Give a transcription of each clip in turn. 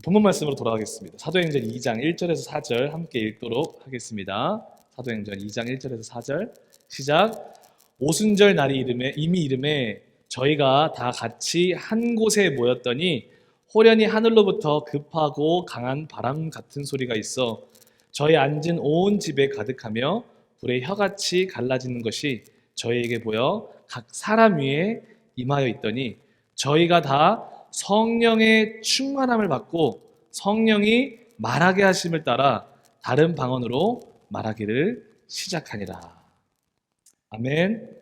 본문 말씀으로 돌아가겠습니다. 사도행전 2장 1절에서 4절 함께 읽도록 하겠습니다. 사도행전 2장 1절에서 4절 시작. 오순절 날이 이미 이름에 저희가 다 같이 한 곳에 모였더니 호련히 하늘로부터 급하고 강한 바람 같은 소리가 있어 저희 앉은 온 집에 가득하며 불의 혀같이 갈라지는 것이 저희에게 보여 각 사람 위에 임하여 있더니 저희가 다 성령의 충만함을 받고 성령이 말하게 하심을 따라 다른 방언으로 말하기를 시작하니라. 아멘.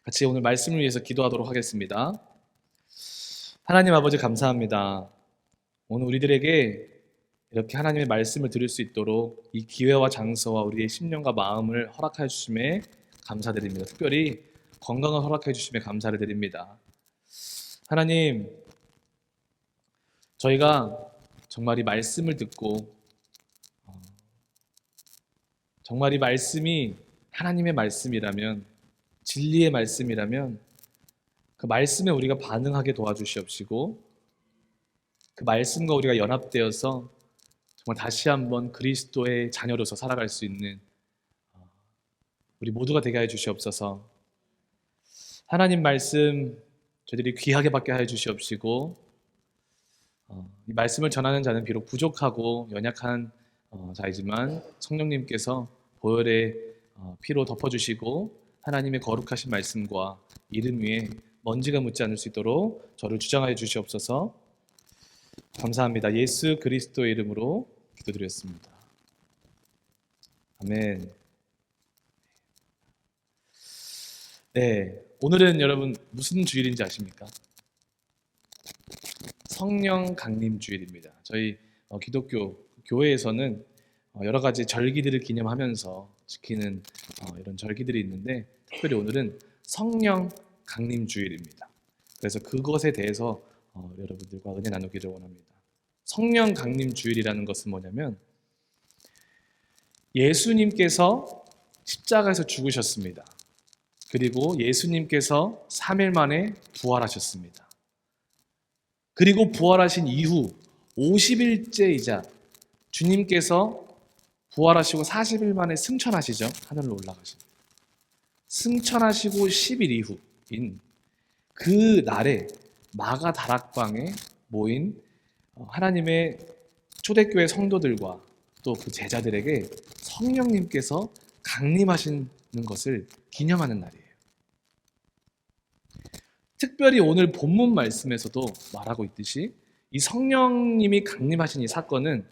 같이 오늘 말씀을 위해서 기도하도록 하겠습니다. 하나님 아버지 감사합니다. 오늘 우리들에게 이렇게 하나님의 말씀을 들을 수 있도록 이 기회와 장소와 우리의 심령과 마음을 허락하여 주심에 감사드립니다. 특별히 건강을 허락해 주심에 감사를 드립니다. 하나님, 저희가 정말 이 말씀을 듣고 정말 이 말씀이 하나님의 말씀이라면, 진리의 말씀이라면 그 말씀에 우리가 반응하게 도와주시옵시고 그 말씀과 우리가 연합되어서 정말 다시 한번 그리스도의 자녀로서 살아갈 수 있는 우리 모두가 되게 해 주시옵소서. 하나님 말씀 저희들이 귀하게 받게 하여 주시옵시고 이 말씀을 전하는 자는 비록 부족하고 연약한 자이지만 성령님께서 보혈의 피로 덮어주시고 하나님의 거룩하신 말씀과 이름 위에 먼지가 묻지 않을 수 있도록 저를 주장하여 주시옵소서. 감사합니다. 예수 그리스도의 이름으로 기도드렸습니다. 아멘. 네, 오늘은 여러분 무슨 주일인지 아십니까? 성령 강림 주일입니다. 저희 기독교 교회에서는 여러 가지 절기들을 기념하면서 지키는 이런 절기들이 있는데 특별히 오늘은 성령 강림 주일입니다. 그래서 그것에 대해서 여러분들과 은혜 나누기를 원합니다. 성령 강림 주일이라는 것은 뭐냐면 예수님께서 십자가에서 죽으셨습니다. 그리고 예수님께서 3일 만에 부활하셨습니다. 그리고 부활하신 이후 50일째이자 주님께서 부활하시고 40일 만에 승천하시죠. 하늘로 올라가십니다. 승천하시고 10일 이후인 그 날에 마가 다락방에 모인 하나님의 초대교회 성도들과 또 그 제자들에게 성령님께서 강림하시는 것을 기념하는 날이에요. 특별히 오늘 본문 말씀에서도 말하고 있듯이 이 성령님이 강림하신 이 사건은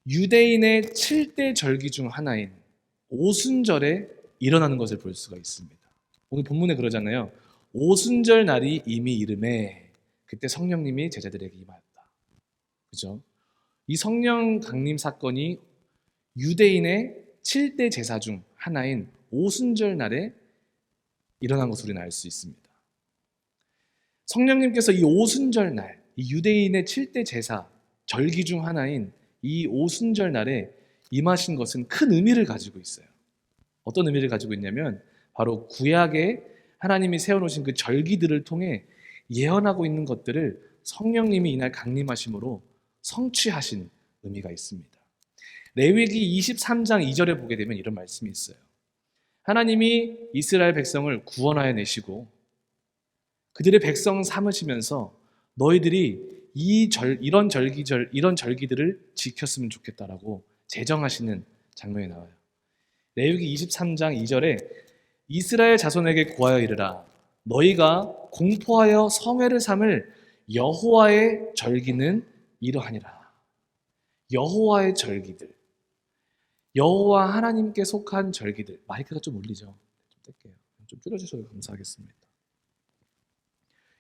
유대인의 7대 절기 중 하나인 오순절에 일어나는 것을 볼 수가 있습니다. 오늘 본문에 그러잖아요. 오순절 날이 이미 이름에 그때 성령님이 제자들에게 임하였다. 그죠? 이 성령 강림 사건이 유대인의 7대 제사 중 하나인 오순절 날에 일어난 것으로 우리는 알 수 있습니다. 성령님께서 이 오순절 날, 이 유대인의 7대 제사, 절기 중 하나인 이 오순절 날에 임하신 것은 큰 의미를 가지고 있어요. 어떤 의미를 가지고 있냐면 바로 구약에 하나님이 세워놓으신 그 절기들을 통해 예언하고 있는 것들을 성령님이 이날 강림하심으로 성취하신 의미가 있습니다. 레위기 23장 2절에 보게 되면 이런 말씀이 있어요. 하나님이 이스라엘 백성을 구원하여 내시고 그들의 백성 삼으시면서 너희들이 이런 절기들을 지켰으면 좋겠다라고 제정하시는 장면이 나와요. 레위기 23장 2절에 이스라엘 자손에게 고하여 이르라 너희가 공포하여 성회를 삼을 여호와의 절기는 이러하니라. 여호와의 절기들, 여호와 하나님께 속한 절기들. 마이크가 좀 울리죠? 좀 뗄게요. 좀 줄여주셔서 감사하겠습니다.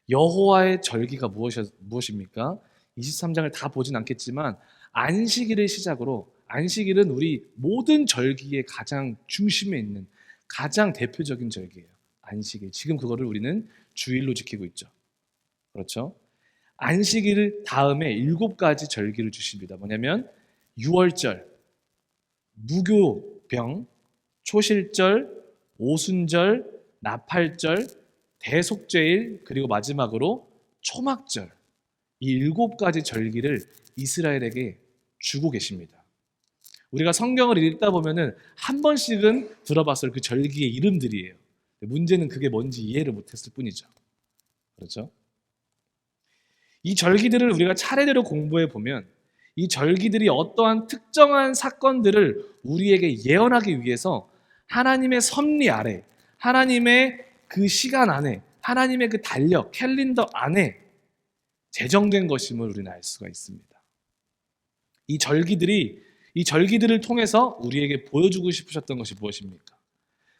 여호와의 절기가 무엇입니까? 23장을 다 보진 않겠지만 안식일을 시작으로, 안식일은 우리 모든 절기의 가장 중심에 있는 가장 대표적인 절기예요. 안식일. 지금 그거를 우리는 주일로 지키고 있죠. 그렇죠? 안식일 다음에 7가지 절기를 주십니다. 뭐냐면 유월절, 무교병, 초실절, 오순절, 나팔절, 대속죄일, 그리고 마지막으로 초막절. 이 7가지 절기를 이스라엘에게 주고 계십니다. 우리가 성경을 읽다 보면은 한 번씩은 들어봤을 그 절기의 이름들이에요. 문제는 그게 뭔지 이해를 못했을 뿐이죠. 그렇죠? 이 절기들을 우리가 차례대로 공부해 보면 이 절기들이 어떠한 특정한 사건들을 우리에게 예언하기 위해서 하나님의 섭리 아래, 하나님의 그 시간 안에, 하나님의 그 달력, 캘린더 안에 제정된 것임을 우리는 알 수가 있습니다. 이 절기들을 통해서 우리에게 보여주고 싶으셨던 것이 무엇입니까?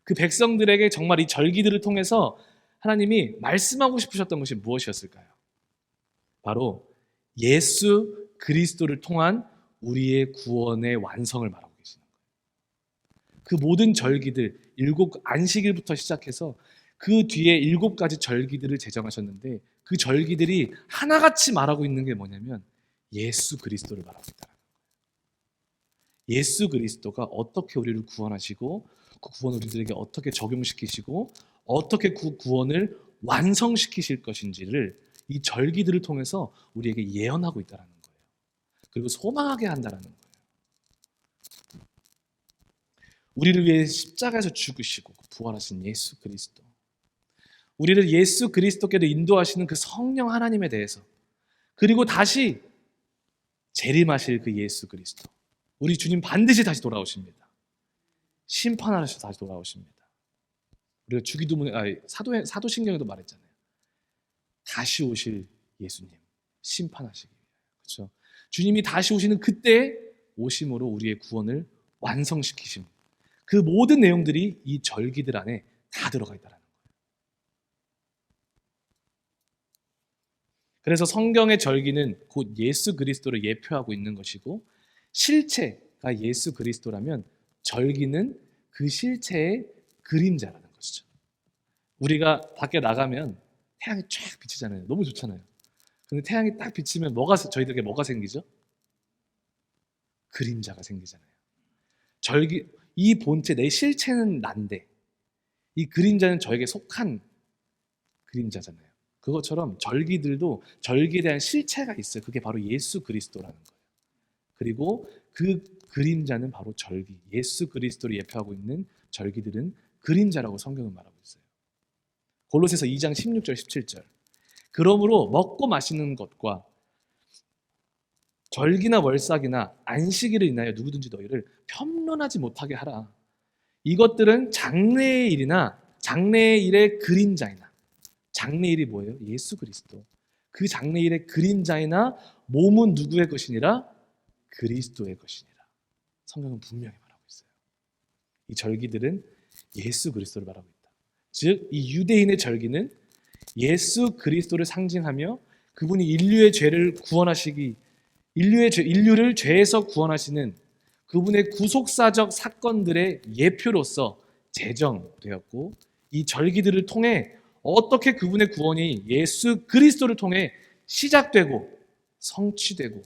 그 백성들에게 정말 이 절기들을 통해서 하나님이 말씀하고 싶으셨던 것이 무엇이었을까요? 바로 예수 그리스도를 통한 우리의 구원의 완성을 말하고 계시는 거예요. 그 모든 절기들, 7안식일부터 시작해서 그 뒤에 7가지 절기들을 제정하셨는데 그 절기들이 하나같이 말하고 있는 게 뭐냐면 예수 그리스도를 말하고 있다는 거예요. 예수 그리스도가 어떻게 우리를 구원하시고 그 구원을 우리들에게 어떻게 적용시키시고 어떻게 그 구원을 완성시키실 것인지를 이 절기들을 통해서 우리에게 예언하고 있다는 거예요. 그리고 소망하게 한다는 거예요. 우리를 위해 십자가에서 죽으시고 부활하신 예수 그리스도, 우리를 예수 그리스도께로 인도하시는 그 성령 하나님에 대해서, 그리고 다시 재림하실 그 예수 그리스도, 우리 주님 반드시 다시 돌아오십니다. 심판하셔서 다시 돌아오십니다. 우리가 주기도문에 사도신경에도 말했잖아요. 다시 오실 예수님, 심판하시기 위하여. 그렇죠? 주님이 다시 오시는 그때 오심으로 우리의 구원을 완성시키심. 그 모든 내용들이 이 절기들 안에 다 들어가 있다는 거예요. 그래서 성경의 절기는 곧 예수 그리스도를 예표하고 있는 것이고, 실체가 예수 그리스도라면 절기는 그 실체의 그림자라는 것이죠. 우리가 밖에 나가면 태양이 쫙 비치잖아요. 너무 좋잖아요. 근데 태양이 딱 비치면 저희들에게 뭐가 생기죠? 그림자가 생기잖아요. 이 본체, 내 실체는 난데 이 그림자는 저에게 속한 그림자잖아요. 그것처럼 절기들도 절기에 대한 실체가 있어요. 그게 바로 예수 그리스도라는 거예요. 그리고 그 그림자는 바로 절기, 예수 그리스도를 예표하고 있는 절기들은 그림자라고 성경은 말하고 있어요. 골로새서 2장 16절 17절. 그러므로 먹고 마시는 것과 절기나 월삭이나 안식일을 인하여 누구든지 너희를 편론하지 못하게 하라. 이것들은 장래의 일이나 장래의 일의 그림자이나, 장래일이 뭐예요? 예수 그리스도. 그 장래일의 그림자이나 몸은 누구의 것이니라? 그리스도의 것이니라. 성경은 분명히 말하고 있어요. 이 절기들은 예수 그리스도를 말하고 있다. 즉, 이 유대인의 절기는 예수 그리스도를 상징하며 그분이 인류의 죄를 구원하시기, 인류를 죄에서 구원하시는 그분의 구속사적 사건들의 예표로서 제정되었고, 이 절기들을 통해 어떻게 그분의 구원이 예수 그리스도를 통해 시작되고 성취되고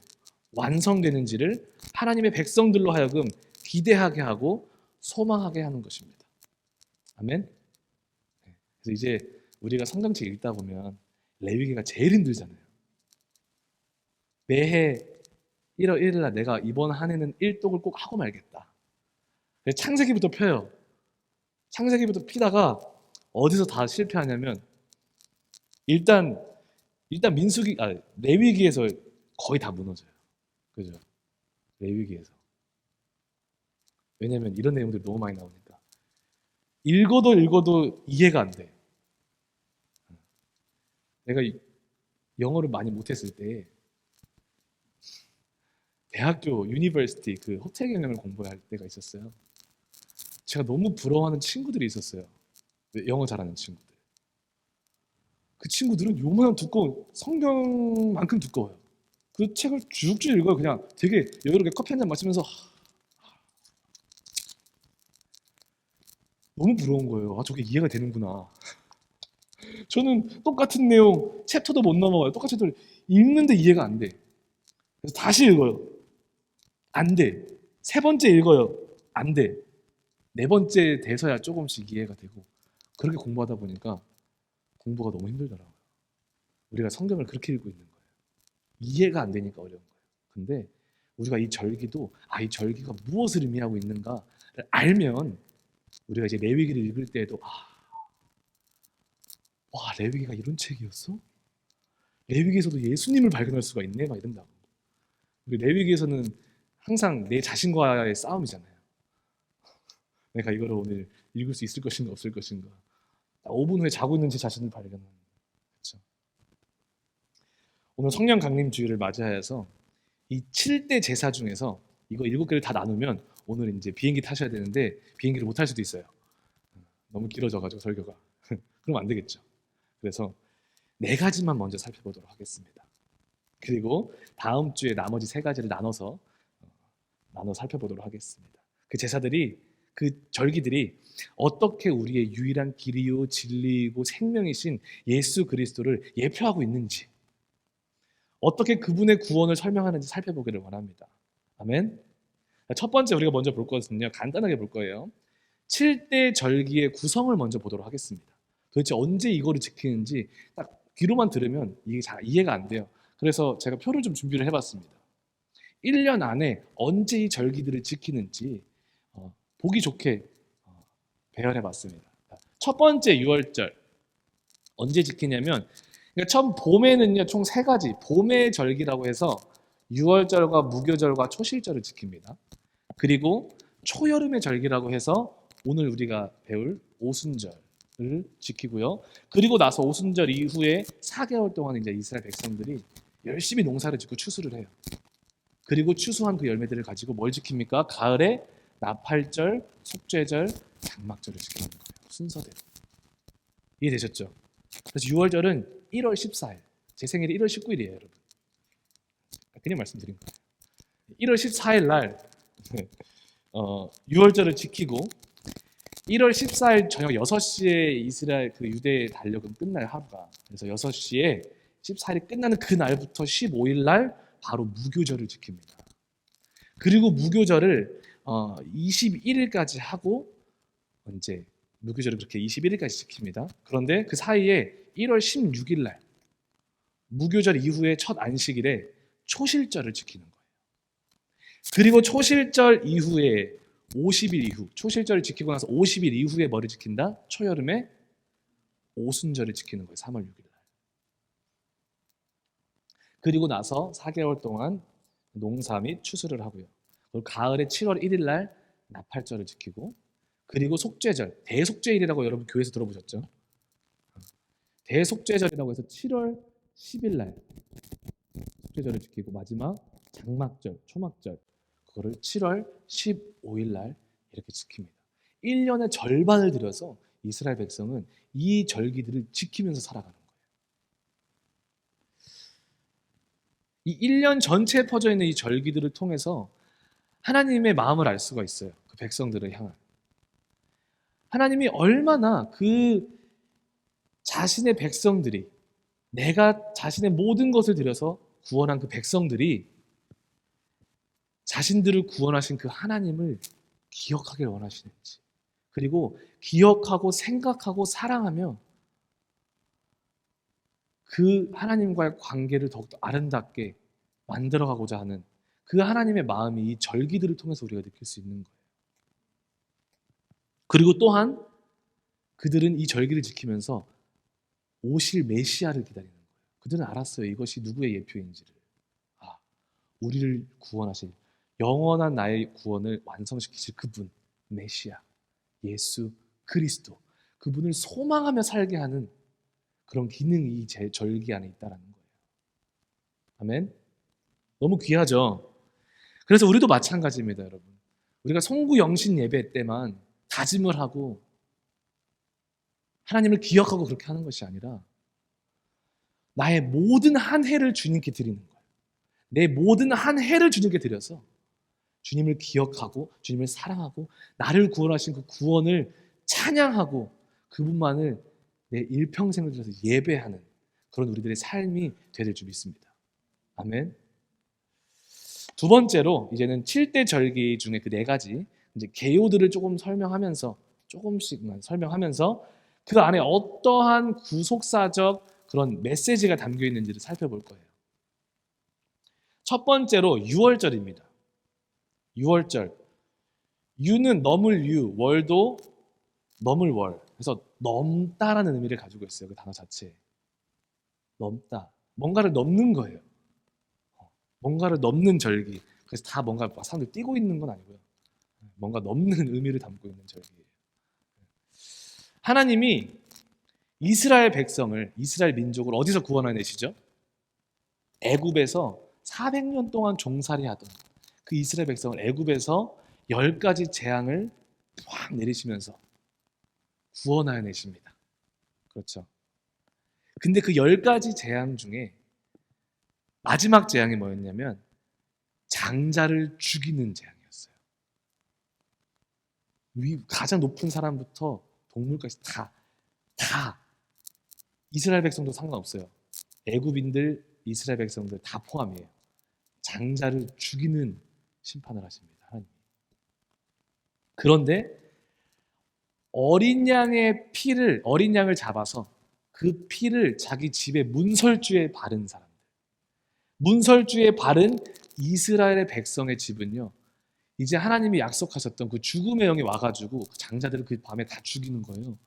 완성되는지를 하나님의 백성들로 하여금 기대하게 하고 소망하게 하는 것입니다. 아멘. 그래서 이제 우리가 성경책 읽다 보면 레위기가 제일 힘들잖아요. 매해 1월 1일 날 내가 이번 한 해는 일독을 꼭 하고 말겠다. 창세기부터 펴요. 창세기부터 피다가 어디서 다 실패하냐면 일단 레위기에서 거의 다 무너져요. 그죠? 레위기에서. 왜냐면 이런 내용들이 너무 많이 나오니까. 읽어도 이해가 안 돼. 내가 영어를 많이 못했을 때 대학교 유니버시티 그 호텔 경영을 공부할 때가 있었어요. 제가 너무 부러워하는 친구들이 있었어요. 영어 잘하는 친구들. 그 친구들은 요만한 두꺼운 성경만큼 두꺼워요. 그 책을 쭉쭉 읽어요. 그냥 되게 여유롭게 커피 한 잔 마시면서 너무 부러운 거예요. 아, 저게 이해가 되는구나. 저는 똑같은 내용 챕터도 못 넘어가요. 똑같은 챕터를 읽는데 이해가 안 돼. 그래서 다시 읽어요. 안 돼. 세 번째 읽어요. 안 돼. 네 번째 돼서야 조금씩 이해가 되고, 그렇게 공부하다 보니까 공부가 너무 힘들더라고요. 우리가 성경을 그렇게 읽고 있는 거예요. 이해가 안 되니까 어려운 거예요. 근데 우리가 이 절기도 이 절기가 무엇을 의미하고 있는가를 알면 우리가 이제 레위기를 읽을 때에도 와, 레위기가 이런 책이었어? 레위기에서도 예수님을 발견할 수가 있네? 막 이런다고. 우리 레위기에서는 항상 내 자신과의 싸움이잖아요. 내가 이거를 오늘 읽을 수 있을 것인가 없을 것인가. 5분 후에 자고 있는 제 자신을 발견하는. 그렇죠? 오늘 성령 강림 주일을 맞이하여서 이 7대 제사 중에서 이거 7개를 다 나누면 오늘 이제 비행기 타셔야 되는데 비행기를 못 탈 수도 있어요. 너무 길어져가지고 설교가. 그럼 안 되겠죠. 그래서 4가지만 먼저 살펴보도록 하겠습니다. 그리고 다음 주에 나머지 3가지를 나눠 살펴보도록 하겠습니다. 그 제사들이, 그 절기들이 어떻게 우리의 유일한 길이요 진리이고 생명이신 예수 그리스도를 예표하고 있는지, 어떻게 그분의 구원을 설명하는지 살펴보기를 원합니다. 아멘. 첫 번째 우리가 먼저 볼 것은요, 간단하게 볼 거예요. 7대 절기의 구성을 먼저 보도록 하겠습니다. 도대체 언제 이거를 지키는지 딱 귀로만 들으면 이게 잘 이해가 안 돼요. 그래서 제가 표를 좀 준비를 해봤습니다. 1년 안에 언제 이 절기들을 지키는지 보기 좋게 배열해봤습니다. 첫 번째 유월절 언제 지키냐면, 그러니까 처음 봄에는요 총 3가지 봄의 절기라고 해서 유월절과 무교절과 초실절을 지킵니다. 그리고 초여름의 절기라고 해서 오늘 우리가 배울 오순절을 지키고요. 그리고 나서 오순절 이후에 4개월 동안 이제 이스라엘 백성들이 열심히 농사를 짓고 추수를 해요. 그리고 추수한 그 열매들을 가지고 뭘 지킵니까? 가을에 나팔절, 속죄절, 장막절을 지키는 거예요. 순서대로. 이해되셨죠? 그래서 6월절은 1월 14일. 제 생일이 1월 19일이에요, 여러분. 그냥 말씀드린 거예요. 1월 14일 날 6월절을 지키고 1월 14일 저녁 6시에 이스라엘 그 유대의 달력은 끝날 하루가. 그래서 6시에 14일이 끝나는 그 날부터 15일 날 바로 무교절을 지킵니다. 그리고 무교절을 21일까지 하고 이제 무교절을 그렇게 21일까지 지킵니다. 그런데 그 사이에 1월 16일 날 무교절 이후에 첫 안식일에 초실절을 지키는 거예요. 그리고 초실절 이후에 50일 이후, 초실절을 지키고 나서 50일 이후에 뭐를 지킨다? 초여름에 오순절을 지키는 거예요. 3월 6일 날. 그리고 나서 4개월 동안 농사 및 추수를 하고요. 그리고 가을에 7월 1일 날 나팔절을 지키고, 그리고 속죄절, 대속죄일이라고 여러분 교회에서 들어보셨죠? 대속죄절이라고 해서 7월 10일 날 속죄절을 지키고, 마지막 장막절, 초막절, 그거를 7월 15일 날 이렇게 지킵니다. 1년의 절반을 들여서 이스라엘 백성은 이 절기들을 지키면서 살아가는 거예요. 이 1년 전체에 퍼져 있는 이 절기들을 통해서 하나님의 마음을 알 수가 있어요. 그 백성들을 향한. 하나님이 얼마나 그 자신의 백성들이, 내가 자신의 모든 것을 들여서 구원한 그 백성들이 자신들을 구원하신 그 하나님을 기억하길 원하시는지, 그리고 기억하고 생각하고 사랑하며 그 하나님과의 관계를 더욱더 아름답게 만들어가고자 하는 그 하나님의 마음이 이 절기들을 통해서 우리가 느낄 수 있는 거예요. 그리고 또한 그들은 이 절기를 지키면서 오실 메시아를 기다리는 거예요. 그들은 알았어요. 이것이 누구의 예표인지를. 우리를 구원하실, 영원한 나의 구원을 완성시키실 그분, 메시아, 예수 그리스도, 그분을 소망하며 살게 하는 그런 기능이 이 절기 안에 있다는 거예요. 아멘. 너무 귀하죠? 그래서 우리도 마찬가지입니다, 여러분. 우리가 송구 영신 예배 때만 다짐을 하고 하나님을 기억하고 그렇게 하는 것이 아니라 나의 모든 한 해를 주님께 드리는 거예요. 내 모든 한 해를 주님께 드려서 주님을 기억하고 주님을 사랑하고 나를 구원하신 그 구원을 찬양하고 그분만을 내 일평생을 들여서 예배하는 그런 우리들의 삶이 되될 줄 믿습니다. 아멘. 두 번째로 이제는 7대 절기 중에 그 4가지 이제 개요들을 조금 설명하면서 조금씩만 설명하면서 그 안에 어떠한 구속사적 그런 메시지가 담겨 있는지를 살펴볼 거예요. 첫 번째로 유월절입니다. 유월절. 유는 넘을 유, 월도 넘을 월. 그래서 넘다라는 의미를 가지고 있어요. 그 단어 자체에. 넘다. 뭔가를 넘는 거예요. 뭔가를 넘는 절기. 그래서 다 뭔가 사람들 뛰고 있는 건 아니고요. 뭔가 넘는 의미를 담고 있는 절기예요. 하나님이 이스라엘 백성을, 이스라엘 민족을 어디서 구원해내시죠? 애굽에서 400년 동안 종살이하던 그 이스라엘 백성을 애굽에서 10가지 재앙을 확 내리시면서 구원하여 내십니다. 그렇죠. 근데 그 10가지 재앙 중에 마지막 재앙이 뭐였냐면 장자를 죽이는 재앙이었어요. 가장 높은 사람부터 동물까지 다 이스라엘 백성도 상관없어요. 애굽인들, 이스라엘 백성들 다 포함이에요. 장자를 죽이는 심판을 하십니다. 하나님. 그런데 어린 양을 잡아서 그 피를 자기 집의 문설주에 바른 사람들, 문설주에 바른 이스라엘의 백성의 집은요, 이제 하나님이 약속하셨던 그 죽음의 영이 와가지고 그 장자들을 그 밤에 다 죽이는 거예요.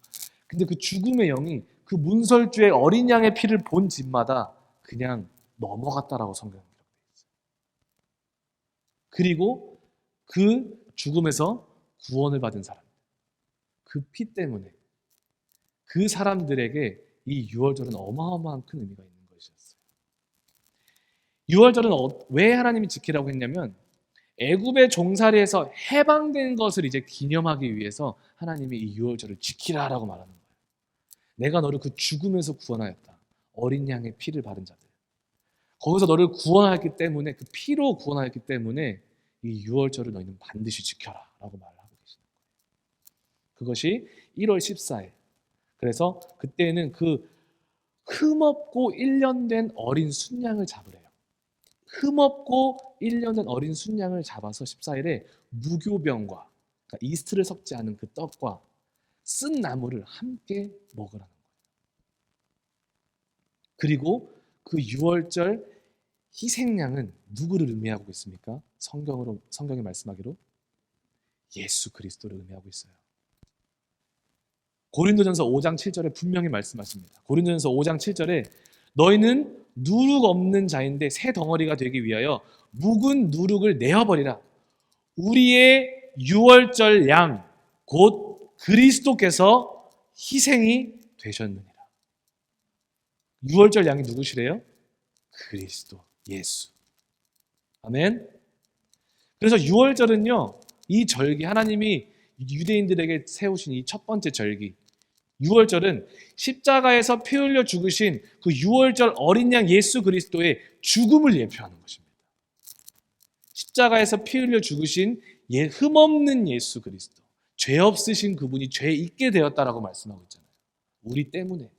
근데 그 죽음의 영이 그 문설주의 어린 양의 피를 본 집마다 그냥 넘어갔다라고 성경에 기록되어 있어요. 그리고 그 죽음에서 구원을 받은 사람, 그 피 때문에 그 사람들에게 이 유월절은 어마어마한 큰 의미가 있는 것이었어요. 유월절은 왜 하나님이 지키라고 했냐면 애굽의 종살이에서 해방된 것을 이제 기념하기 위해서 하나님이 이 유월절을 지키라라고 말하는 거예요. 내가 너를 그 죽음에서 구원하였다. 어린 양의 피를 바른 자들. 거기서 너를 구원하였기 때문에, 그 피로 구원하였기 때문에 이 유월절을 너희는 반드시 지켜라 라고 말을 하고 계시는 거예요. 그것이 1월 14일. 그래서 그때는 그 흠없고 1년 된 어린 순양을 잡으래요. 흠없고 1년 된 어린 순양을 잡아서 14일에 무교병과, 그러니까 이스트를 섞지 않은 그 떡과 쓴 나물을 함께 먹으라는 거예요. 그리고 그 6월절 희생양은 누구를 의미하고 있습니까? 성경이 말씀하기로 예수 그리스도를 의미하고 있어요. 고린도전서 5장 7절에 분명히 말씀하십니다. 고린도전서 5장 7절에 너희는 누룩 없는 자인데 새 덩어리가 되기 위하여 묵은 누룩을 내어버리라. 우리의 6월절 양 곧 그리스도께서 희생이 되셨느니라. 6월절 양이 누구시래요? 그리스도, 예수. 아멘. 그래서 6월절은요, 이 절기, 하나님이 유대인들에게 세우신 이 첫 번째 절기, 6월절은 십자가에서 피 흘려 죽으신 그 6월절 어린 양 예수 그리스도의 죽음을 예표하는 것입니다. 십자가에서 피 흘려 죽으신 흠없는 예수 그리스도, 죄 없으신 그분이 죄 있게 되었다라고 말씀하고 있잖아요. 우리 때문에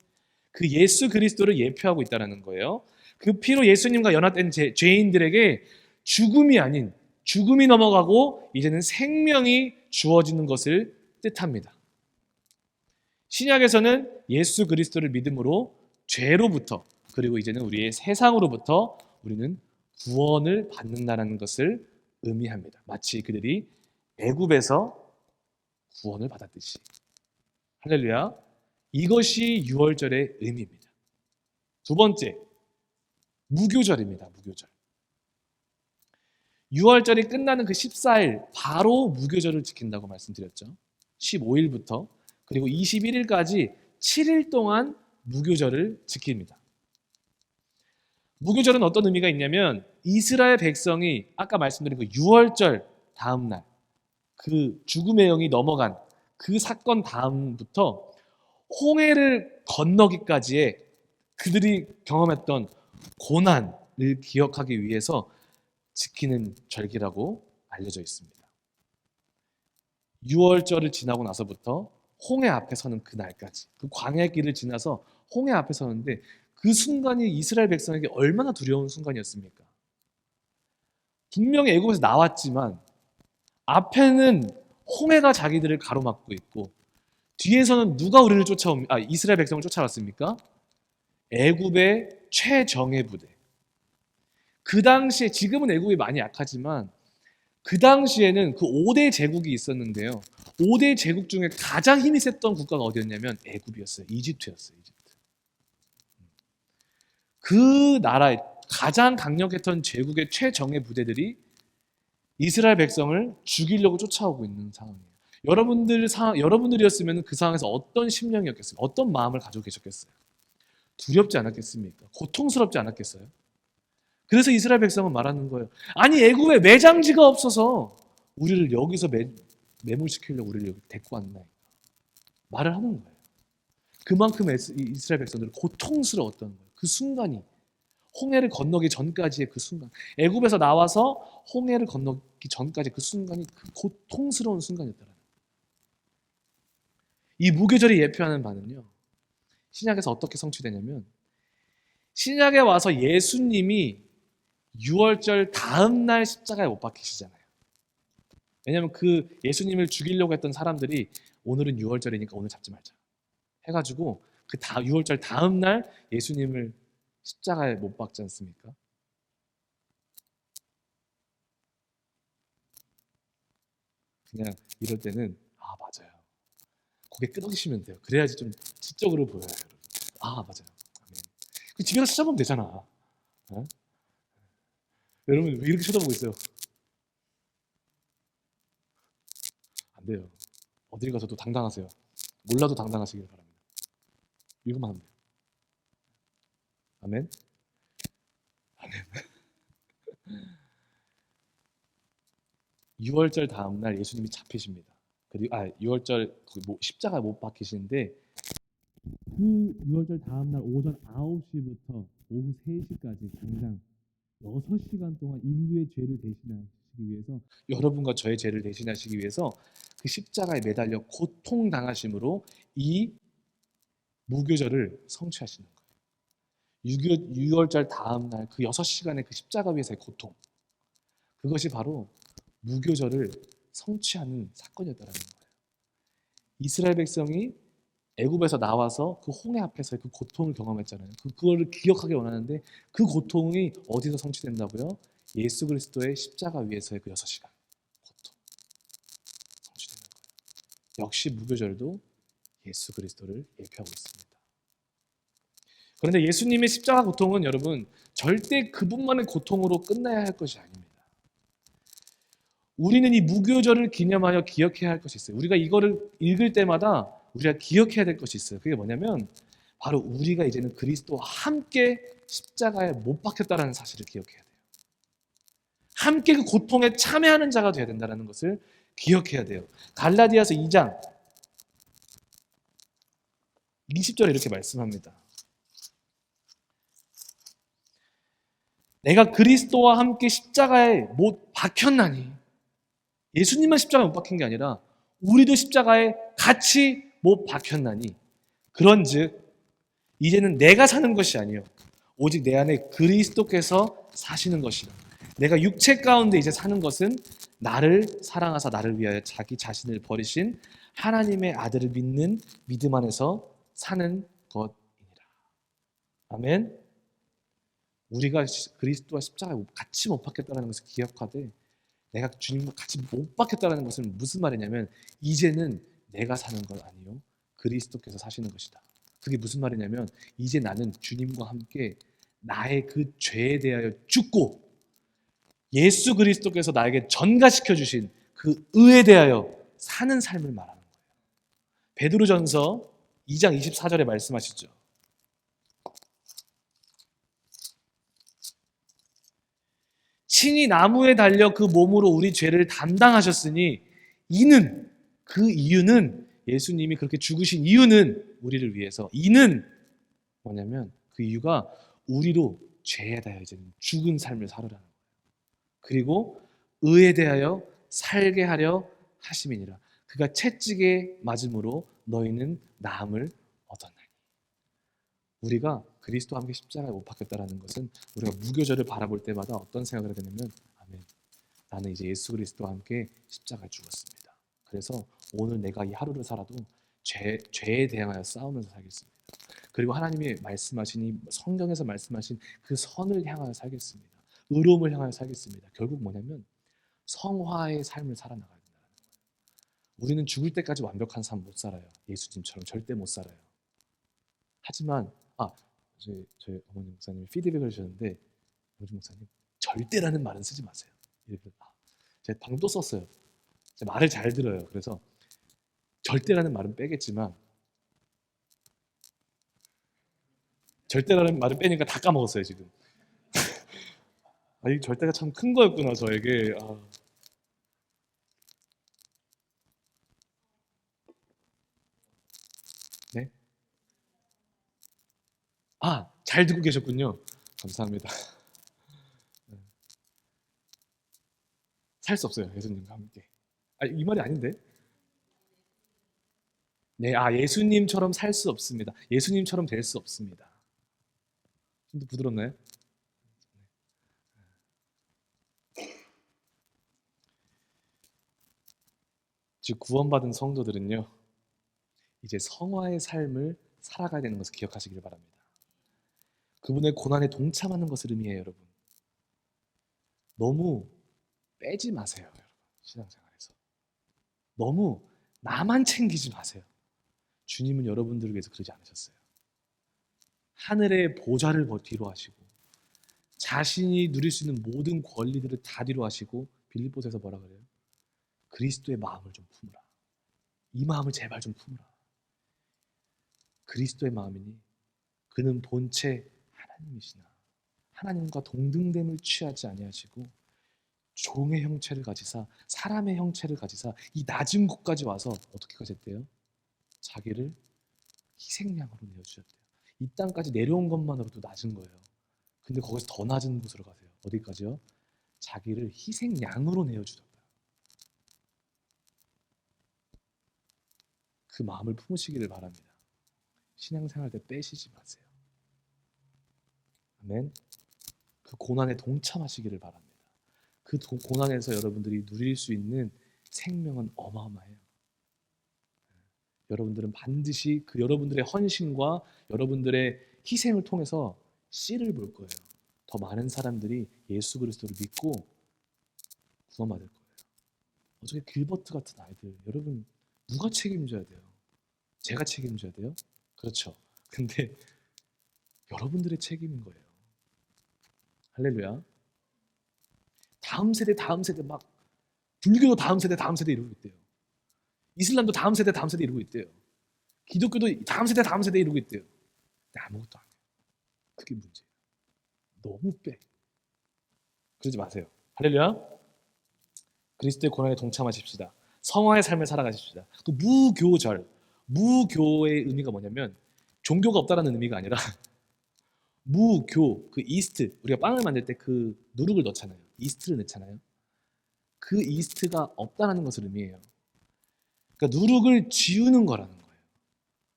그 예수 그리스도를 예표하고 있다는 거예요. 그 피로 예수님과 연합된 죄인들에게 죽음이 아닌 죽음이 넘어가고 이제는 생명이 주어지는 것을 뜻합니다. 신약에서는 예수 그리스도를 믿음으로 죄로부터, 그리고 이제는 우리의 세상으로부터 우리는 구원을 받는다는 것을 의미합니다. 마치 그들이 애굽에서 구원을 받았듯이. 할렐루야. 이것이 6월절의 의미입니다. 두 번째, 무교절입니다. 무교절. 6월절이 끝나는 그 14일 바로 무교절을 지킨다고 말씀드렸죠. 15일부터 그리고 21일까지 7일 동안 무교절을 지킵니다. 무교절은 어떤 의미가 있냐면 이스라엘 백성이 아까 말씀드린 그 6월절 다음 날 그 죽음의 영이 넘어간 그 사건 다음부터 홍해를 건너기까지의 그들이 경험했던 고난을 기억하기 위해서 지키는 절기라고 알려져 있습니다. 6월절을 지나고 나서부터 홍해 앞에 서는 그날까지, 그 광야의 길을 지나서 홍해 앞에 서는데 그 순간이 이스라엘 백성에게 얼마나 두려운 순간이었습니까? 분명히 애굽에서 나왔지만 앞에는 홍해가 자기들을 가로막고 있고 뒤에서는 누가 우리를 이스라엘 백성을 쫓아왔습니까? 애굽의 최정예 부대. 그 당시에, 지금은 애국이 많이 약하지만 그 당시에는 그 5대 제국이 있었는데요. 5대 제국 중에 가장 힘이 셌던 국가가 어디였냐면 애굽이었어요. 이집트였어요. 이집트. 그 나라의 가장 강력했던 제국의 최정예 부대들이 이스라엘 백성을 죽이려고 쫓아오고 있는 상황이에요. 여러분들이었으면 그 상황에서 어떤 심령이었겠어요? 어떤 마음을 가지고 계셨겠어요? 두렵지 않았겠습니까? 고통스럽지 않았겠어요? 그래서 이스라엘 백성은 말하는 거예요. 아니, 애굽에 매장지가 없어서 우리를 여기서 매몰시키려고 우리를 여기 데리고 왔나? 말을 하는 거예요. 그만큼 이스라엘 백성들은 고통스러웠던 거예요. 그 순간이, 홍해를 건너기 전까지의 그 순간, 애굽에서 나와서 홍해를 건너기 전까지 그 순간이 그 고통스러운 순간이었더라고요. 이 무교절이 예표하는 바는요, 신약에서 어떻게 성취되냐면, 신약에 와서 예수님이 6월절 다음 날 십자가에 못 박히시잖아요. 왜냐하면 그 예수님을 죽이려고 했던 사람들이 오늘은 6월절이니까 오늘 잡지 말자 해가지고 그 6월절 다음 날 예수님을 십자가에 못 박지 않습니까? 그냥 이럴 때는 맞아요. 고개 끄덕이시면 돼요. 그래야지 좀 지적으로 보여요. 맞아요. 아멘. 그 집에 가서 찾아보면 되잖아. 어? 여러분 왜 이렇게 쳐다보고 있어요? 안 돼요. 어딜 가서도 당당하세요. 몰라도 당당하시길 바랍니다. 이것만 하면 돼요. 아멘. 6월절 다음 날 예수님이 잡히십니다. 그리고 6월절 십자가 못 박히시는데 그 6월절 다음 날 오전 9시부터 오후 3시까지 당장 6시간 동안 인류의 죄를 대신하시기 위해서, 여러분과 저의 죄를 대신하시기 위해서 그 십자가에 매달려 고통당하심으로 이 무교절을 성취하시는 거예요. 6월절 다음 날 그 6시간의 그 십자가 위에서의 고통, 그것이 바로 무교절을 성취하는 사건이었다는 거예요. 이스라엘 백성이 애굽에서 나와서 그 홍해 앞에서의 그 고통을 경험했잖아요. 그거를 기억하기 원하는데 그 고통이 어디서 성취된다고요? 예수 그리스도의 십자가 위에서의 그 6시간 고통 성취되는 거예요. 역시 무교절도 예수 그리스도를 예표하고 있습니다. 그런데 예수님의 십자가 고통은 여러분 절대 그분만의 고통으로 끝나야 할 것이 아닙니다. 우리는 이 무교절을 기념하여 기억해야 할 것이 있어요. 우리가 이거를 읽을 때마다 우리가 기억해야 될 것이 있어요. 그게 뭐냐면 바로 우리가 이제는 그리스도와 함께 십자가에 못 박혔다는 사실을 기억해야 돼요. 함께 그 고통에 참여하는 자가 되어야 된다는 것을 기억해야 돼요. 갈라디아서 2장 20절에 이렇게 말씀합니다. 내가 그리스도와 함께 십자가에 못 박혔나니, 예수님만 십자가에 못 박힌 게 아니라 우리도 십자가에 같이 못 박혔나니, 그런즉 이제는 내가 사는 것이 아니요 오직 내 안에 그리스도께서 사시는 것이라. 내가 육체 가운데 이제 사는 것은 나를 사랑하사 나를 위하여 자기 자신을 버리신 하나님의 아들을 믿는 믿음 안에서 사는 것이니라. 아멘. 우리가 그리스도와 십자가에 같이 못 박혔다는 것을 기억하되, 내가 주님과 같이 못 박혔다는 것은 무슨 말이냐면 이제는 내가 사는 것 아니요 그리스도께서 사시는 것이다. 그게 무슨 말이냐면 이제 나는 주님과 함께 나의 그 죄에 대하여 죽고 예수 그리스도께서 나에게 전가시켜 주신 그 의에 대하여 사는 삶을 말하는 거예요. 베드로전서 2장 24절에 말씀하시죠. 친히 나무에 달려 그 몸으로 우리 죄를 담당하셨으니 그 이유는 예수님이 그렇게 죽으신 이유는 우리를 위해서, 이는 뭐냐면 그 이유가 우리로 죄에 대하여 이제 죽은 삶을 살으라는 거예요. 그리고 의에 대하여 살게 하려 하심이니라. 그가 채찍에 맞음으로 너희는 나음을 얻었나니. 우리가 그리스도와 함께 십자가에 못 박혔다는 것은 우리가 무교절을 바라볼 때마다 어떤 생각을 하게 되냐면 아멘, 나는 이제 예수 그리스도와 함께 십자가에 죽었습니다. 그래서 오늘 내가 이 하루를 살아도 죄에 대하여 싸우면서 살겠습니다. 그리고 하나님이 말씀하신 이 성경에서 말씀하신 그 선을 향하여 살겠습니다. 의로움을 향하여 살겠습니다. 결국 뭐냐면 성화의 삶을 살아나가야 된다는 거예요. 우리는 죽을 때까지 완벽한 삶 못 살아요. 예수님처럼 절대 못 살아요. 하지만 저희 어머니 목사님이 피드백을 주셨는데, 어머니 목사님 절대라는 말은 쓰지 마세요. 이렇게 제가 방금 또 썼어요. 제가 말을 잘 들어요. 그래서 절대라는 말은 빼겠지만, 절대라는 말을 빼니까 다 까먹었어요 지금. 이 절대가 참 큰 거였구나 저에게. 네? 잘 듣고 계셨군요. 감사합니다. 살 수 없어요 예수님과 함께. 이 말이 아닌데? 네, 예수님처럼 살 수 없습니다. 예수님처럼 될 수 없습니다. 좀 더 부드럽나요? 즉 구원받은 성도들은요, 이제 성화의 삶을 살아가야 되는 것을 기억하시길 바랍니다. 그분의 고난에 동참하는 것을 의미해요, 여러분. 너무 빼지 마세요, 여러분. 신앙생활에서 너무 나만 챙기지 마세요. 주님은 여러분들을 위해서 그러지 않으셨어요. 하늘의 보좌를 뒤로 하시고 자신이 누릴 수 있는 모든 권리들을 다 뒤로 하시고, 빌립보서에서 뭐라 그래요? 그리스도의 마음을 좀 품으라. 이 마음을 제발 좀 품으라. 그리스도의 마음이니 그는 본체 하나님이시나 하나님과 동등됨을 취하지 아니하시고 종의 형체를 가지사 사람의 형체를 가지사 이 낮은 곳까지 와서 어떻게 가셨대요? 자기를 희생양으로 내어주셨대요. 이 땅까지 내려온 것만으로도 낮은 거예요. 근데 거기서 더 낮은 곳으로 가세요. 어디까지요? 자기를 희생양으로 내어주셨다. 그 마음을 품으시기를 바랍니다. 신앙생활 때 빼시지 마세요. 아멘. 그 고난에 동참하시기를 바랍니다. 그 고난에서 여러분들이 누릴 수 있는 생명은 어마어마해요. 여러분들은 반드시 그 여러분들의 헌신과 여러분들의 희생을 통해서 씨를 볼 거예요. 더 많은 사람들이 예수 그리스도를 믿고 구원받을 거예요. 어떻게 길버트 같은 아이들, 여러분 누가 책임져야 돼요? 제가 책임져야 돼요? 그렇죠. 근데 여러분들의 책임인 거예요. 할렐루야. 다음 세대 막 불교도 다음 세대 이루고 있대요. 이슬람도 다음 세대 이루고 있대요. 기독교도 다음 세대 이루고 있대요. 근데 아무것도 안 해요. 그게 문제예요. 너무 빼. 그러지 마세요. 할렐루야. 그리스도의 고난에 동참하십시다. 성화의 삶을 살아가십시다. 또 무교절. 무교의 의미가 뭐냐면 종교가 없다라는 의미가 아니라 무교, 그 이스트, 우리가 빵을 만들 때 그 누룩을 넣잖아요. 이스트를 넣잖아요. 그 이스트가 없다는 것을 의미해요. 그러니까 누룩을 지우는 거라는 거예요.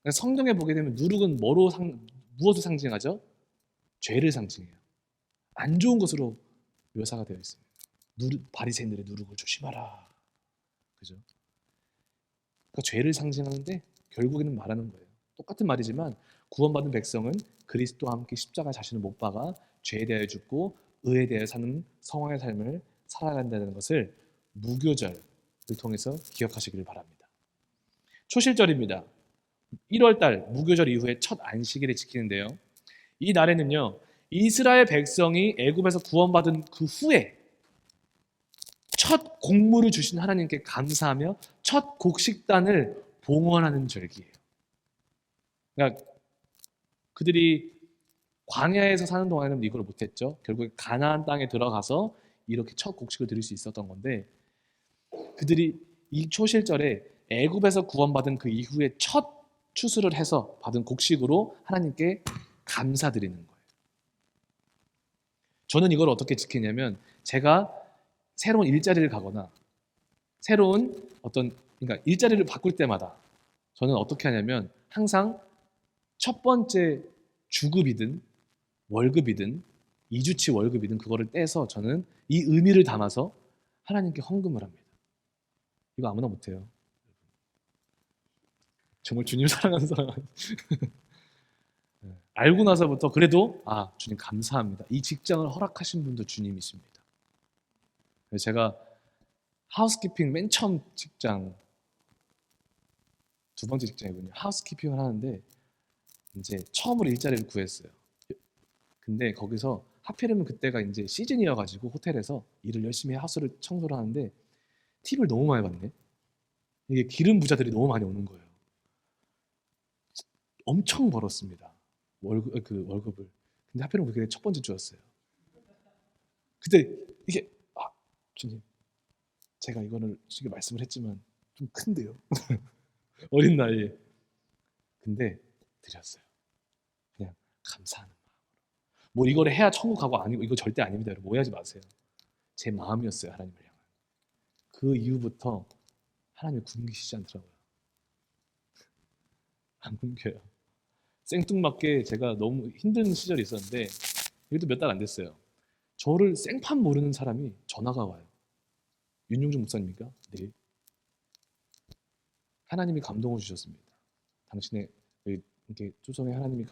그러니까 성경에 보게 되면 누룩은 무엇을 상징하죠? 죄를 상징해요. 안 좋은 것으로 묘사가 되어 있습니다. 바리새인들의 누룩을 조심하라. 그죠? 그러니까 죄를 상징하는데 결국에는 말하는 거예요. 똑같은 말이지만 구원받은 백성은 그리스도와 함께 십자가 자신을 못 박아 죄에 대하여 죽고 의에 대하여 사는 성화의 삶을 살아간다는 것을 무교절을 통해서 기억하시기를 바랍니다. 초실절입니다. 1월달 무교절 이후에 첫 안식일을 지키는데요. 이 날에는요, 이스라엘 백성이 애굽에서 구원받은 그 후에 첫 곡물을 주신 하나님께 감사하며 첫 곡식단을 봉헌하는 절기예요. 그러니까 그들이 광야에서 사는 동안에는 이걸 못했죠. 결국에 가나안 땅에 들어가서 이렇게 첫 곡식을 드릴 수 있었던 건데, 그들이 이 초실절에 애굽에서 구원받은 그 이후에 첫 추수를 해서 받은 곡식으로 하나님께 감사드리는 거예요. 저는 이걸 어떻게 지키냐면, 제가 새로운 일자리를 가거나 새로운 그러니까 일자리를 바꿀 때마다 저는 어떻게 하냐면, 항상 첫 번째 주급이든 월급이든 2주치 월급이든 그거를 떼서 저는 이 의미를 담아서 하나님께 헌금을 합니다. 이거 아무나 못해요. 정말 주님 사랑하는 사람. 알고 나서부터 그래도 주님 감사합니다. 이 직장을 허락하신 분도 주님이십니다. 그래서 제가 하우스키핑 맨 처음 직장, 두 번째 직장이군요. 하우스키핑을 하는데 이제 처음으로 일자리를 구했어요. 근데 거기서 하필이면 그때가 이제 시즌이어가지고 호텔에서 일을 열심히 하우스를 청소를 하는데 팁을 너무 많이 받네. 이게 기름 부자들이 너무 많이 오는 거예요. 엄청 벌었습니다. 월급을. 근데 하필이면 그게 첫 번째 주였어요. 그때 이게 주님, 제가 이거를 솔직히 말씀을 했지만 좀 큰데요. 어린 나이에. 근데 드렸어요. 그냥 감사하는 마음. 뭐 이거를 해야 천국 가고 아니고 이거 절대 아닙니다. 여러분 오해하지 마세요. 제 마음이었어요. 하나님을 향한. 그 이후부터 하나님이 굶기시지 않더라고요. 안 굶겨요. 생뚱맞게 제가 너무 힘든 시절이 있었는데 이것도 몇 달 안 됐어요. 저를 생판 모르는 사람이 전화가 와요. 윤용준 목사님입니까? 네. 하나님이 감동을 주셨습니다. 당신의 이렇게 조성의 하나님이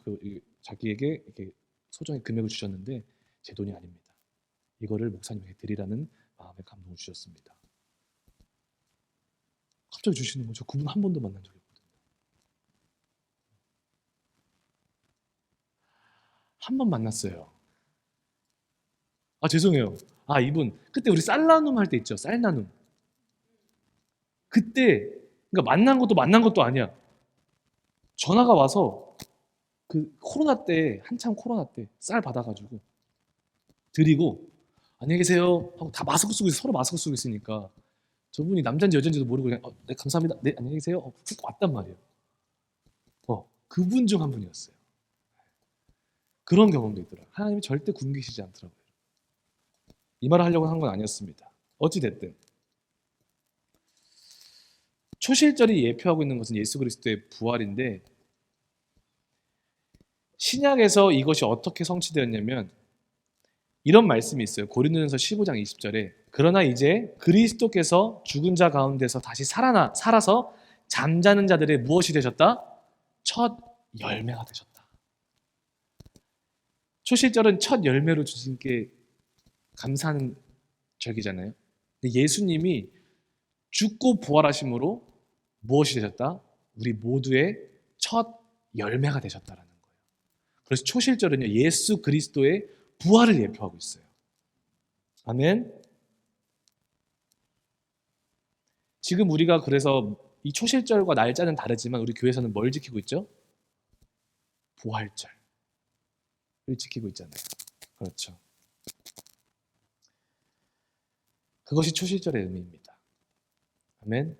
자기에게 이렇게 소정의 금액을 주셨는데 제 돈이 아닙니다. 이거를 목사님에게 드리라는 마음에 감동을 주셨습니다. 갑자기 주시는 거죠. 그분 한 번도 만난 적이 없거든요. 한 번 만났어요. 죄송해요. 이분 그때 우리 쌀 나눔 할 때 있죠. 쌀 나눔. 그때 그러니까 만난 것도 아니야. 전화가 와서 그 코로나 때 한참 코로나 때 쌀 받아가지고 드리고 안녕히 계세요 하고 다 마스크 쓰고 서로 마스크 쓰고 있으니까 저분이 남자인지 여자인지도 모르고 그냥 네 감사합니다. 네 안녕히 계세요. 훅 왔단 말이에요. 그분 중 한 분이었어요. 그런 경험도 있더라고요. 하나님이 절대 굶기시지 않더라고요. 이 말을 하려고 한 건 아니었습니다. 어찌됐든 초실절이 예표하고 있는 것은 예수 그리스도의 부활인데 신약에서 이것이 어떻게 성취되었냐면 이런 말씀이 있어요. 고린도전서 15장 20절에 그러나 이제 그리스도께서 죽은 자 가운데서 다시 살아서 잠자는 자들의 무엇이 되셨다? 첫 열매가 되셨다. 초실절은 첫 열매로 주님께 감사하는 절기잖아요. 근데 예수님이 죽고 부활하심으로 무엇이 되셨다? 우리 모두의 첫 열매가 되셨다라는 거예요. 그래서 초실절은요, 예수 그리스도의 부활을 예표하고 있어요. 아멘. 지금 우리가 그래서 이 초실절과 날짜는 다르지만 우리 교회에서는 뭘 지키고 있죠? 부활절을 지키고 있잖아요. 그렇죠. 그것이 초실절의 의미입니다. 아멘.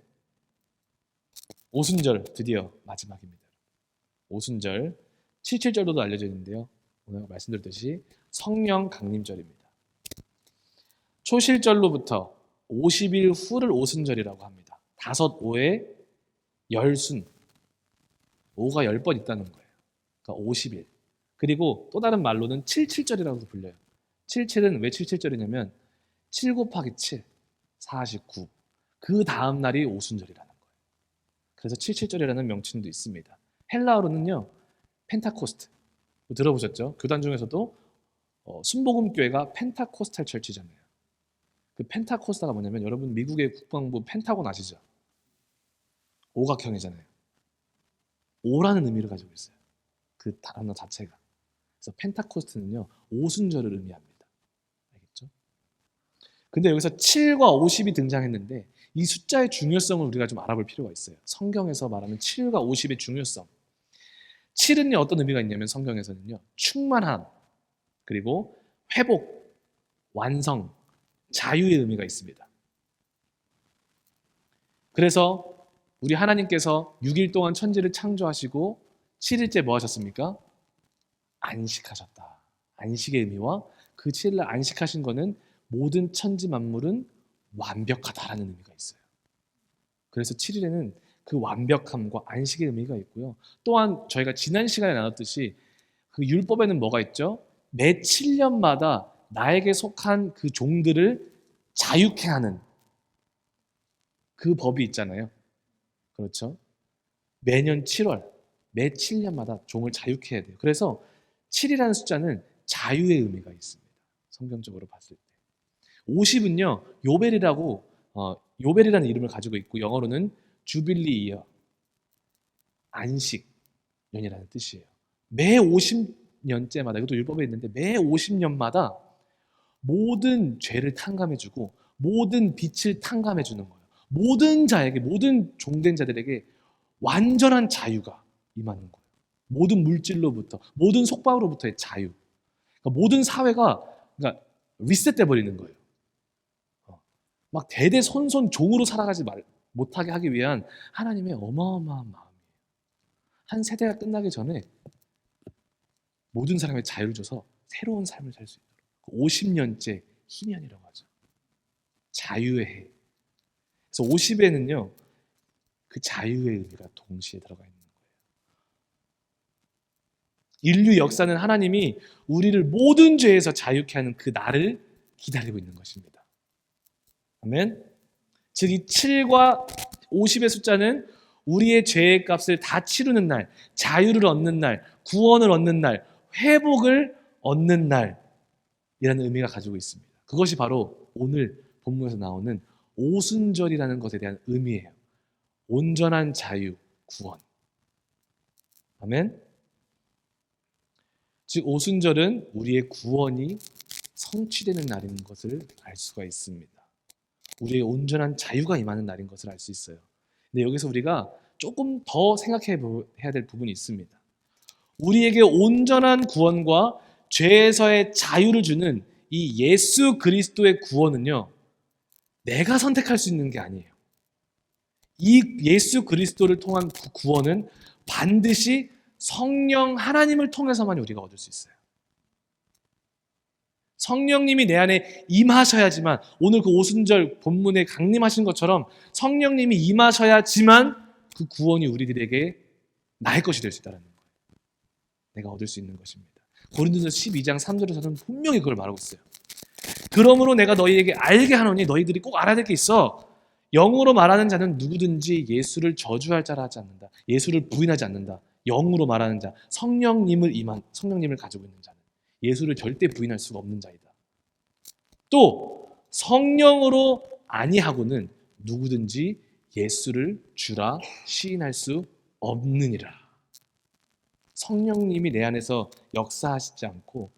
오순절 드디어 마지막입니다. 오순절 77절로도 알려져 있는데요. 오늘 말씀드렸듯이 성령 강림절입니다. 초실절로부터 50일 후를 오순절이라고 합니다. 5에 열순 5가 10번 있다는 거예요. 그러니까 50일. 그리고 또 다른 말로는 77절이라고도 불려요. 77은 왜 77절이냐면 7 곱하기 7, 49. 그 다음 날이 오순절이라는 거예요. 그래서 77절이라는 명칭도 있습니다. 헬라어로는요. 펜타코스트. 들어보셨죠? 교단 중에서도 순복음교회가 펜타코스탈 철치잖아요. 그 펜타코스타가 뭐냐면 여러분 미국의 국방부 펜타곤 아시죠? 오각형이잖아요. 오라는 의미를 가지고 있어요. 그 단어 자체가. 그래서 펜타코스트는요. 오순절을 의미합니다. 알겠죠? 근데 여기서 7과 50이 등장했는데 이 숫자의 중요성을 우리가 좀 알아볼 필요가 있어요. 성경에서 말하는 7과 50의 중요성. 7은요. 어떤 의미가 있냐면 성경에서는요. 충만함, 그리고 회복, 완성, 자유의 의미가 있습니다. 그래서 우리 하나님께서 6일 동안 천지를 창조하시고 7일째 뭐 하셨습니까? 안식하셨다. 안식의 의미와 그 7일날 안식하신 거는 모든 천지 만물은 완벽하다라는 의미가 있어요. 그래서 7일에는 그 완벽함과 안식의 의미가 있고요. 또한 저희가 지난 시간에 나눴듯이 그 율법에는 뭐가 있죠? 매 7년마다 나에게 속한 그 종들을 자유케 하는 그 법이 있잖아요. 그렇죠? 매년 7월, 매 7년마다 종을 자유케 해야 돼요. 그래서 7이라는 숫자는 자유의 의미가 있습니다. 성경적으로 봤을 때. 50은요, 요벨이라는 이름을 가지고 있고 영어로는 주빌리 이어, 안식년이라는 뜻이에요. 매 50년째마다, 이것도 율법에 있는데 매 50년마다 모든 죄를 탕감해주고 모든 빛을 탕감해주는 거예요. 모든 자에게, 모든 종된 자들에게 완전한 자유가 임하는 거예요. 모든 물질로부터, 모든 속박으로부터의 자유. 그러니까 모든 사회가 그러니까 리셋돼 버리는 거예요. 막 대대손손 종으로 살아가지 못하게 하기 위한 하나님의 어마어마한 마음이에요. 한 세대가 끝나기 전에 모든 사람의 자유를 줘서 새로운 삶을 살 수 있도록. 50년째 희년이라고 하죠. 자유의 해. 그래서 50에는요, 그 자유의 의미가 동시에 들어가 있는 거예요. 인류 역사는 하나님이 우리를 모든 죄에서 자유케 하는 그 날을 기다리고 있는 것입니다. 아멘. 즉, 이 7과 50의 숫자는 우리의 죄의 값을 다 치르는 날, 자유를 얻는 날, 구원을 얻는 날, 회복을 얻는 날이라는 의미가 가지고 있습니다. 그것이 바로 오늘 본문에서 나오는 오순절이라는 것에 대한 의미예요. 온전한 자유, 구원. 아멘. 즉 오순절은 우리의 구원이 성취되는 날인 것을 알 수가 있습니다. 우리의 온전한 자유가 임하는 날인 것을 알 수 있어요. 근데 여기서 우리가 조금 더 생각해야 될 부분이 있습니다. 우리에게 온전한 구원과 죄에서의 자유를 주는 이 예수 그리스도의 구원은요, 내가 선택할 수 있는 게 아니에요. 이 예수 그리스도를 통한 구원은 반드시 성령 하나님을 통해서만 우리가 얻을 수 있어요. 성령님이 내 안에 임하셔야지만, 오늘 그 오순절 본문에 강림하신 것처럼 성령님이 임하셔야지만 그 구원이 우리들에게 나의 것이 될 수 있다는 거예요. 내가 얻을 수 있는 것입니다. 고린도서 12장 3절에서는 분명히 그걸 말하고 있어요. 그러므로 내가 너희에게 알게 하노니, 너희들이 꼭 알아야 될 게 있어. 영으로 말하는 자는 누구든지 예수를 저주할 자라 하지 않는다. 예수를 부인하지 않는다. 영으로 말하는 자, 성령님을 가지고 있는 자는 예수를 절대 부인할 수가 없는 자이다. 또 성령으로 아니하고는 누구든지 예수를 주라 시인할 수 없느니라. 성령님이 내 안에서 역사하시지 않고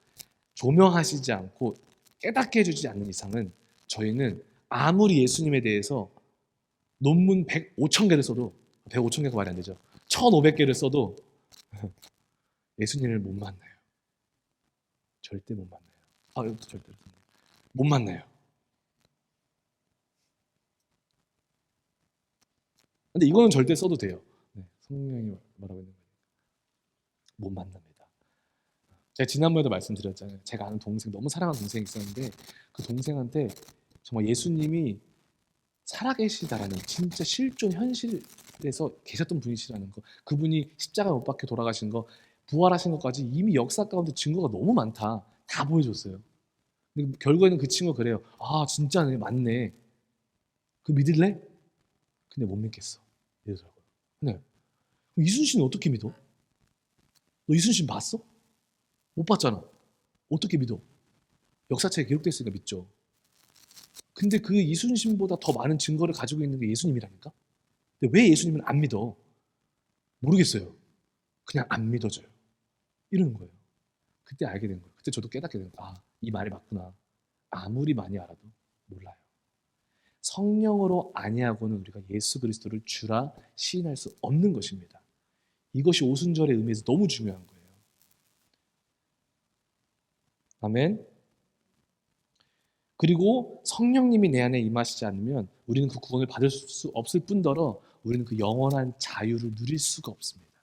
조명하시지 않고 깨닫게 해주지 않는 이상은 저희는 아무리 예수님에 대해서 논문 5,000개를 써도, 105,000개가 말이 안 되죠. 1,500개를 써도 예수님을 못 만나요. 절대 못 만나요. 이것도 절대 못 만나요. 근데 이거는 절대 써도 돼요. 성령이 말하고 있는 거예요. 못 만납니다. 제가 지난번에도 말씀드렸잖아요. 제가 아는 동생, 너무 사랑하는 동생이 있었는데 그 동생한테 정말 예수님이 살아계시다라는, 진짜 실존 현실에서 계셨던 분이시라는 거, 그분이 십자가 못 박혀 돌아가신 거, 부활하신 것까지 이미 역사 가운데 증거가 너무 많다. 다 보여줬어요. 근데 결국에는 그 친구가 그래요. 아, 진짜네, 맞네. 그 믿을래? 근데 못 믿겠어. 이러더라고요. 네. 이순신은 어떻게 믿어? 너 이순신 봤어? 못 봤잖아. 어떻게 믿어? 역사책에 기록되어 있으니까 믿죠. 근데 그 이순신보다 더 많은 증거를 가지고 있는 게 예수님이라니까? 근데 왜 예수님은 안 믿어? 모르겠어요. 그냥 안 믿어져요. 이러는 거예요. 그때 알게 된 거예요. 그때 저도 깨닫게 된 거예요. 이 말이 맞구나. 아무리 많이 알아도 몰라요. 성령으로 아니하고는 우리가 예수 그리스도를 주라 시인할 수 없는 것입니다. 이것이 오순절의 의미에서 너무 중요한 거예요. 아멘. 그리고 성령님이 내 안에 임하시지 않으면 우리는 그 구원을 받을 수 없을 뿐더러 우리는 그 영원한 자유를 누릴 수가 없습니다.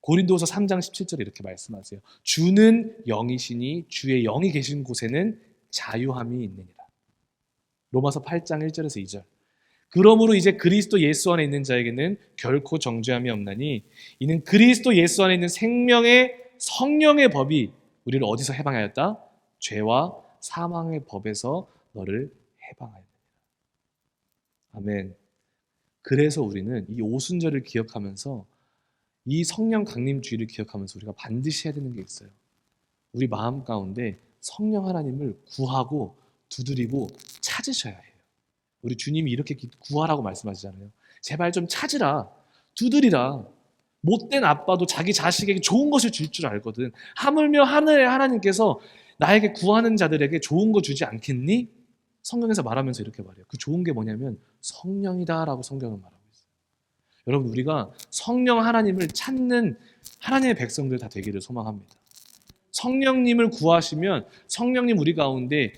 고린도후서 3장 17절에 이렇게 말씀하세요. 주는 영이시니 주의 영이 계신 곳에는 자유함이 있느니라. 로마서 8장 1절에서 2절. 그러므로 이제 그리스도 예수 안에 있는 자에게는 결코 정죄함이 없나니 이는 그리스도 예수 안에 있는 생명의 성령의 법이 우리를 어디서 해방하였다? 죄와 사망의 법에서 너를 해방하였느니라. 아멘. 그래서 우리는 이 오순절을 기억하면서 이 성령 강림주의를 기억하면서 우리가 반드시 해야 되는 게 있어요. 우리 마음 가운데 성령 하나님을 구하고 두드리고 찾으셔야 해요. 우리 주님이 이렇게 구하라고 말씀하시잖아요. 제발 좀 찾으라. 두드리라. 못된 아빠도 자기 자식에게 좋은 것을 줄 줄 알거든. 하물며 하늘의 하나님께서 나에게 구하는 자들에게 좋은 거 주지 않겠니? 성경에서 말하면서 이렇게 말해요. 그 좋은 게 뭐냐면 성령이다라고 성경은 말하고 있어요. 여러분, 우리가 성령 하나님을 찾는 하나님의 백성들 다 되기를 소망합니다. 성령님을 구하시면 성령님 우리 가운데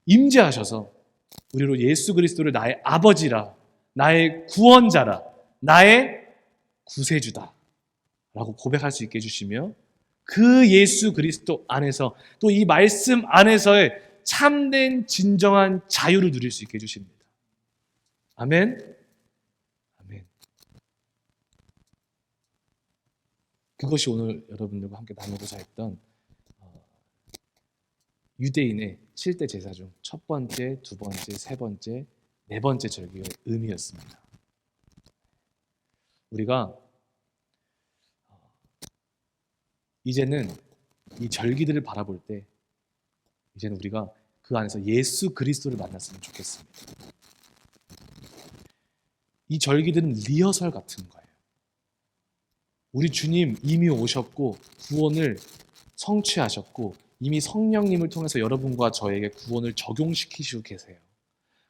임재하셔서 우리로 예수 그리스도를 나의 아버지라, 나의 구원자라, 나의 구세주다 라고 고백할 수 있게 해주시며, 그 예수 그리스도 안에서 또 이 말씀 안에서의 참된 진정한 자유를 누릴 수 있게 해주십니다. 아멘. 아멘. 그것이 오늘 여러분들과 함께 나누고자 했던 유대인의 7대 제사 중 첫 번째, 두 번째, 세 번째, 네 번째 절기의 의미였습니다. 우리가 이제는 이 절기들을 바라볼 때 이제는 우리가 그 안에서 예수 그리스도를 만났으면 좋겠습니다. 이 절기들은 리허설 같은 거예요. 우리 주님 이미 오셨고 구원을 성취하셨고 이미 성령님을 통해서 여러분과 저에게 구원을 적용시키시고 계세요.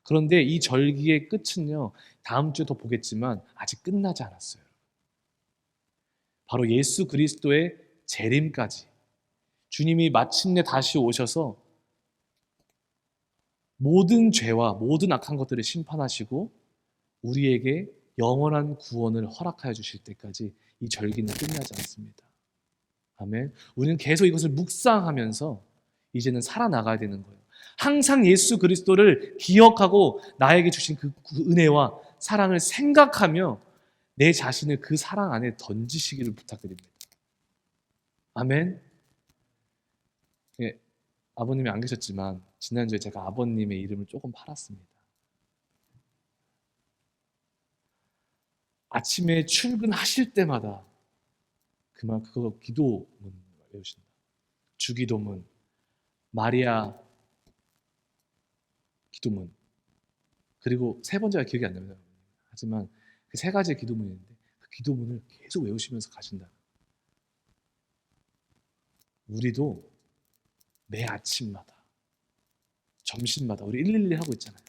그런데 이 절기의 끝은요, 다음 주에 더 보겠지만 아직 끝나지 않았어요. 바로 예수 그리스도의 재림까지 주님이 마침내 다시 오셔서 모든 죄와 모든 악한 것들을 심판하시고 우리에게 영원한 구원을 허락하여 주실 때까지 이 절기는 끝나지 않습니다. 아멘. 우리는 계속 이것을 묵상하면서 이제는 살아나가야 되는 거예요. 항상 예수 그리스도를 기억하고 나에게 주신 그 은혜와 사랑을 생각하며 내 자신을 그 사랑 안에 던지시기를 부탁드립니다. 아멘. 예, 아버님이 안 계셨지만 지난주에 제가 아버님의 이름을 조금 팔았습니다. 아침에 출근하실 때마다 그거 기도문 외우신다. 주기도문, 마리아 기도문, 그리고 세 번째가 기억이 안 납니다. 하지만 그 세 가지의 기도문이 있는데 그 기도문을 계속 외우시면서 가신다. 우리도 매 아침마다, 점심마다 우리 111 하고 있잖아요.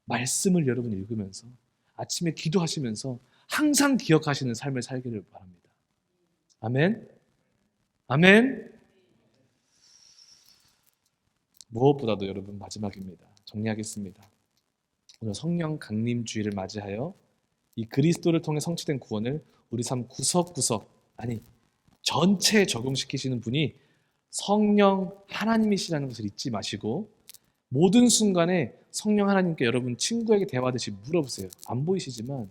말씀을 여러분 읽으면서 아침에 기도하시면서 항상 기억하시는 삶을 살기를 바랍니다. 아멘. 아멘. 무엇보다도 여러분 마지막입니다. 정리하겠습니다. 오늘 성령 강림주의를 맞이하여 이 그리스도를 통해 성취된 구원을 우리 삶 구석구석, 아니 전체에 적용시키시는 분이 성령 하나님이시라는 것을 잊지 마시고 모든 순간에 성령 하나님께 여러분 친구에게 대화하듯이 물어보세요. 안 보이시지만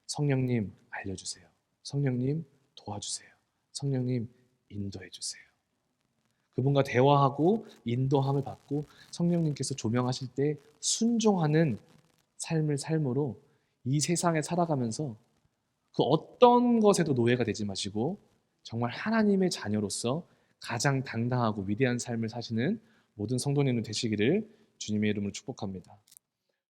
성령님 알려주세요. 성령님 도와주세요. 성령님 인도해 주세요. 그분과 대화하고 인도함을 받고 성령님께서 조명하실 때 순종하는 삶을 삶으로 이 세상에 살아가면서 그 어떤 것에도 노예가 되지 마시고 정말 하나님의 자녀로서 가장 당당하고 위대한 삶을 사시는 모든 성도님들 되시기를 주님의 이름으로 축복합니다.